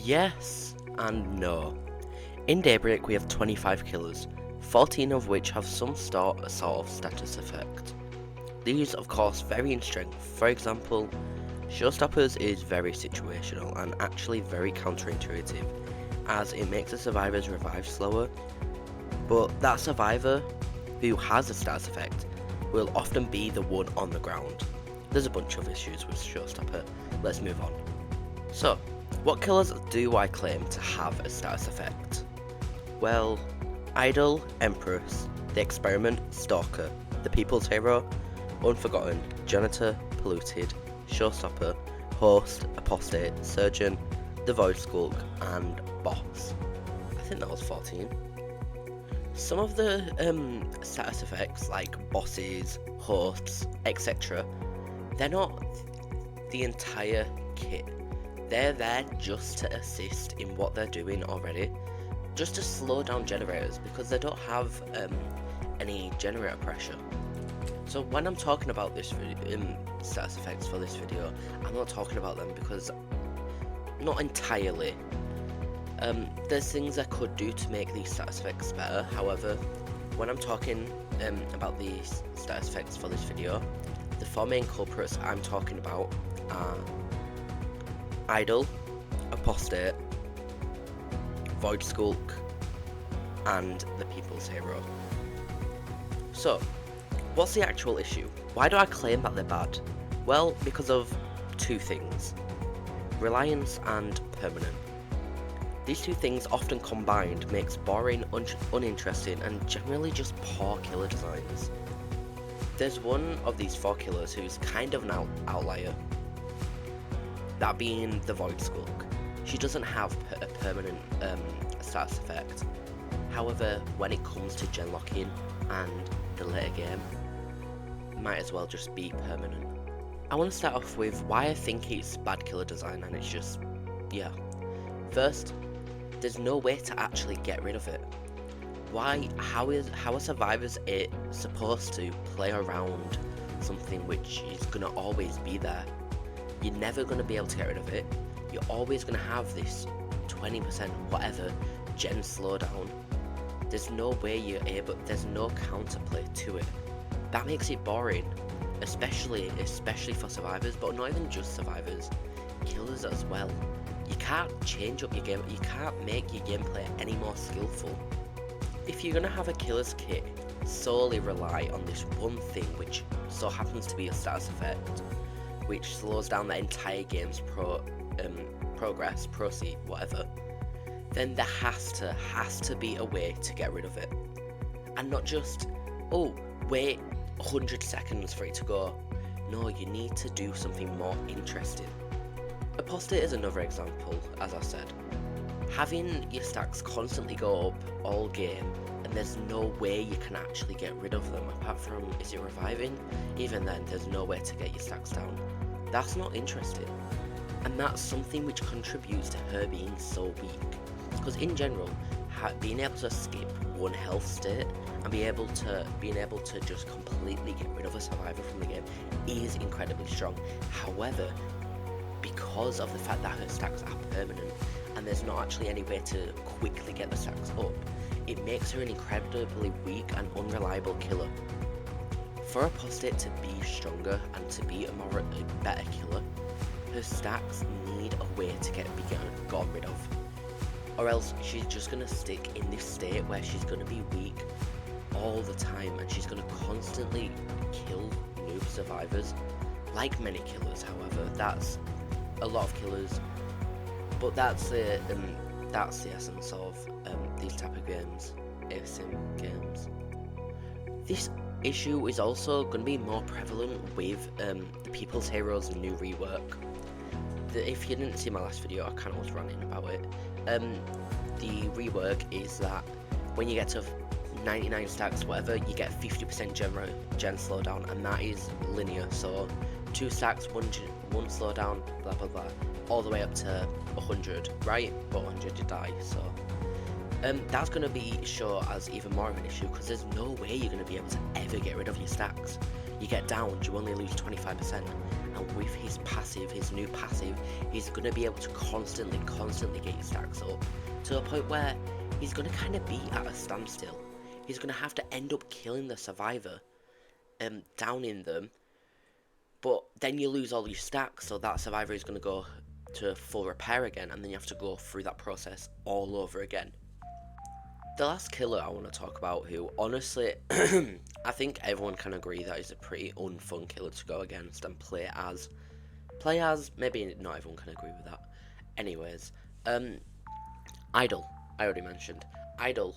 Yes and no. In Daybreak we have 25 killers, 14 of which have some sort of status effect. These of course vary in strength. For example, Showstoppers is very situational and actually very counterintuitive, as it makes the survivors revive slower, but that survivor who has a status effect will often be the one on the ground. There's a bunch of issues with Showstopper, let's move on. So, what killers do I claim to have a status effect? Well, Idol, Empress, The Experiment, Stalker, The People's Hero, Unforgotten, Janitor, Polluted, Showstopper, Host, Apostate, Surgeon, The Void Skulk, and Boss. I think that was 14. Some of the status effects like bosses, hosts, etc., they're not the entire kit. They're there just to assist in what they're doing already, just to slow down generators because they don't have any generator pressure. So when I'm talking about this status effects for this video, I'm not talking about them because not entirely. There's things I could do to make these status effects better. However, when I'm talking about these status effects for this video, the four main culprits I'm talking about are Idol, Apostate, Void Skulk, and the People's Hero. So, what's the actual issue? Why do I claim that they're bad? Well, because of two things: reliance and permanent. These two things often combined makes boring, uninteresting, and generally just poor killer designs. There's one of these four killers who's kind of an outlier, that being the Void Skulk. She doesn't have a permanent status effect. However, when it comes to gen locking and the later game, it might as well just be permanent. I want to start off with why I think it's bad killer design, and it's just, yeah. First, there's no way to actually get rid of it. How are survivors supposed to play around something which is gonna always be there? You're never gonna be able to get rid of it. You're always gonna have this 20% whatever gen slowdown. There's no way there's no counterplay to it. That makes it boring, especially for survivors, but not even just survivors, killers as well. You can't change up your game, you can't make your gameplay any more skillful. If you're gonna have a killer's kit solely rely on this one thing, which so happens to be a status effect, which slows down the entire game's progress, proceed, whatever, then there has to be a way to get rid of it. And not just, oh, wait 100 seconds for it to go. No, you need to do something more interesting. Apostate is another example, as I said. Having your stacks constantly go up all game, and there's no way you can actually get rid of them apart from, is it reviving? Even then, there's no way to get your stacks down. That's not interesting. And that's something which contributes to her being so weak. Because in general, being able to skip one health state and being able to just completely get rid of a survivor from the game is incredibly strong. However, because of the fact that her stacks are permanent and there's not actually any way to quickly get the stacks up, it makes her an incredibly weak and unreliable killer. For Apostate to be stronger and to be a better killer, her stacks need a way to get gotten rid of. Or else she's just going to stick in this state where she's going to be weak all the time and she's going to constantly kill noob survivors. Like many killers, however, that's a lot of killers, but that's the essence of these type of games, ASIM games. This issue is also going to be more prevalent with the People's Heroes new rework. If you didn't see my last video, I kind of was ranting about it. The rework is that when you get to 99 stacks, whatever, you get 50% gen slowdown, and that is linear. So 2 stacks, one slowdown, blah blah blah, all the way up to 100, right? But 100 you die. So that's going to be shown as even more of an issue because there's no way you're going to be able to ever get rid of your stacks. you get downed, you only lose 25%. And with his passive, his new passive, he's going to be able to constantly get his stacks up to a point where he's going to kind of be at a standstill. He's going to have to end up killing the survivor, downing them, but then you lose all your stacks, so that survivor is going to go to full repair again, and then you have to go through that process all over again. The last killer I want to talk about, who honestly, I think everyone can agree that is a pretty unfun killer to go against and play as. Maybe not everyone can agree with that. Anyways, Idol, I already mentioned. Idol,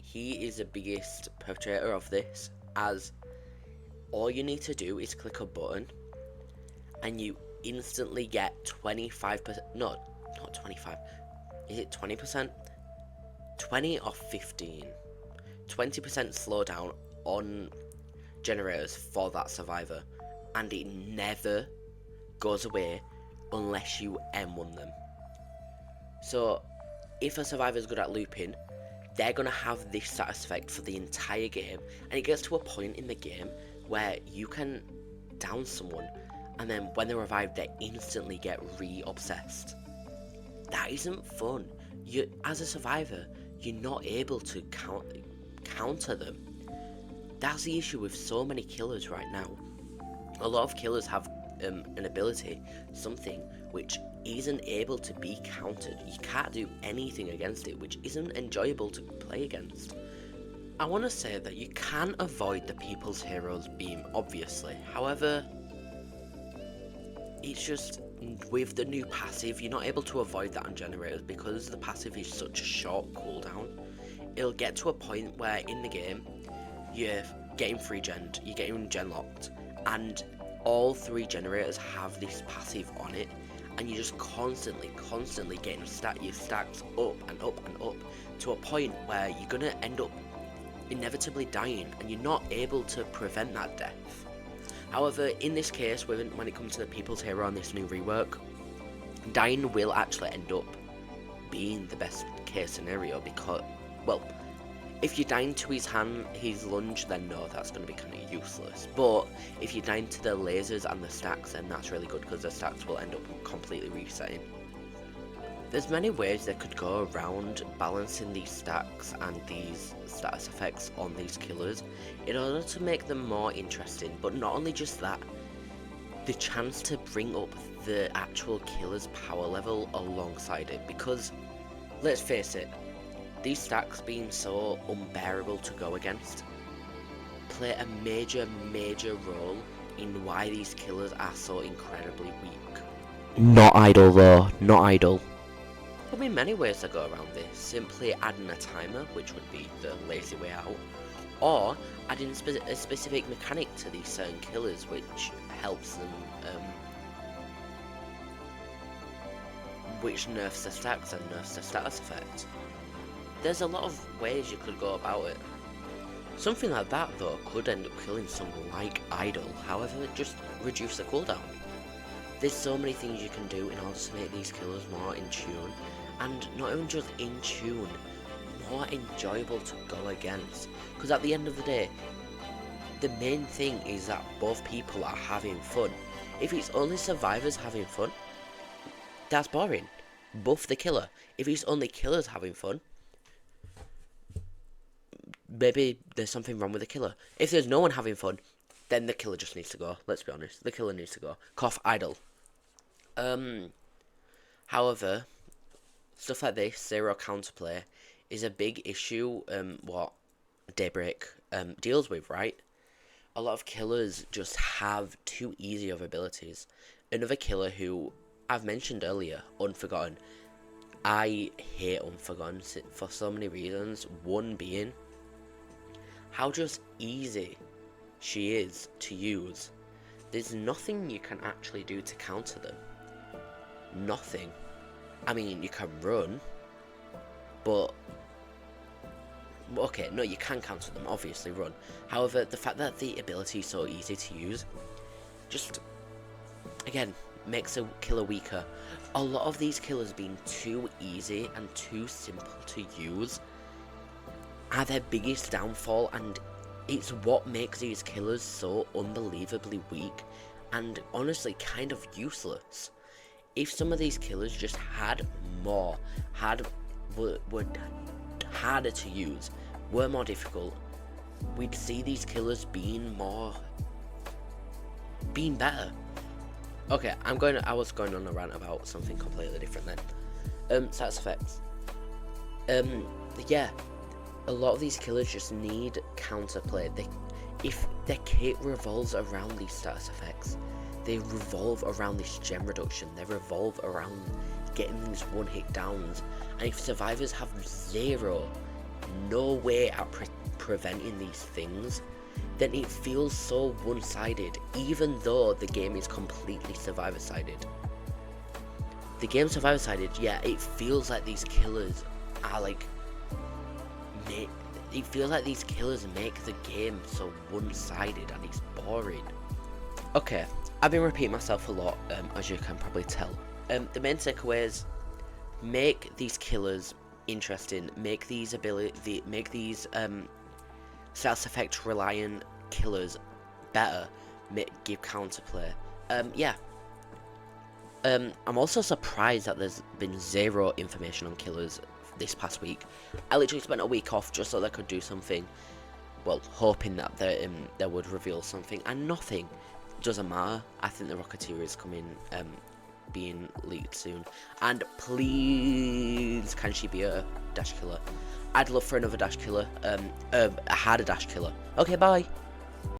he is the biggest perpetrator of this, as all you need to do is click a button and you instantly get 25%, no, not 25, is it 20%? 20 or 15, 20% slowdown on generators for that survivor, and it never goes away unless you M1 them. So if a survivor is good at looping, they're going to have this status effect for the entire game, and it gets to a point in the game where you can down someone, and then when they revive, they instantly get re-obsessed. That isn't fun. You, as a survivor, you're not able to counter them. That's the issue with so many killers right now. A lot of killers have an ability, something which isn't able to be countered. You can't do anything against it, which isn't enjoyable to play against. I want to say that you can avoid the People's Heroes beam, obviously. However, it's just, with the new passive, you're not able to avoid that on generators because the passive is such a short cooldown. It'll get to a point where in the game, you're getting free gen'd, you're getting gen locked, and all 3 generators have this passive on it, and you're just constantly getting your stacks up and up and up to a point where you're gonna end up inevitably dying, and you're not able to prevent that death. However, in this case, when it comes to the People's Hero on this new rework, dying will actually end up being the best case scenario because, well, if you're dying to his lunge, then no, that's going to be kind of useless. But if you're dying to the lasers and the stacks, then that's really good because the stacks will end up completely resetting. There's many ways they could go around balancing these stacks and these status effects on these killers in order to make them more interesting, but not only just that, the chance to bring up the actual killer's power level alongside it, because let's face it, these stacks being so unbearable to go against play a major role in why these killers are so incredibly weak. Not Idol though, not Idol. There will be many ways to go around this, simply adding a timer, which would be the lazy way out, or adding a specific mechanic to these certain killers which helps them, which nerfs the stacks and nerfs the status effect. There's a lot of ways you could go about it. Something like that though could end up killing someone like Idol, however just reduce the cooldown. There's so many things you can do in order to make these killers more in tune, and not even just in tune, more enjoyable to go against. Because at the end of the day, the main thing is that both people are having fun. If it's only survivors having fun, that's boring. Buff the killer. If it's only killers having fun, maybe there's something wrong with the killer. If there's no one having fun, then the killer just needs to go. Let's be honest, the killer needs to go. Cough Idol. However, stuff like this, zero counterplay, is a big issue, what Daybreak deals with, right? A lot of killers just have too easy of abilities. Another killer who I've mentioned earlier, Unforgotten. I hate Unforgotten for so many reasons, one being how just easy she is to use. There's nothing you can actually do to counter them. Nothing. I mean, you can run, but okay, no, you can counter them, obviously run. However, the fact that the ability is so easy to use just, again, makes a killer weaker. A lot of these killers being too easy and too simple to use are their biggest downfall, and It's what makes these killers so unbelievably weak and honestly kind of useless. If some of these killers just had more, were harder to use, were more difficult, we'd see these killers being better. Okay, I was going on a rant about something completely different then. Status effects. Yeah, a lot of these killers just need counterplay. If their kit revolves around these status effects, they revolve around this gem reduction, they revolve around getting these one-hit downs, and if survivors have no way at preventing these things, then it feels so one-sided, even though the game is completely survivor-sided. The game's survivor-sided, yeah, it feels like these killers are like, it feels like these killers make the game so one-sided and it's boring. Okay, I've been repeating myself a lot, as you can probably tell. The main takeaways: make these killers interesting, make these status effect reliant killers better, give counterplay. Yeah. I'm also surprised that there's been zero information on killers this past week. I literally spent a week off just so they could do something, well, hoping that they would reveal something, and nothing. Doesn't matter. I think the Rocketeer is coming, being leaked soon, and please, can she be a dash killer? I'd love for another dash killer, a harder dash killer. Okay, bye.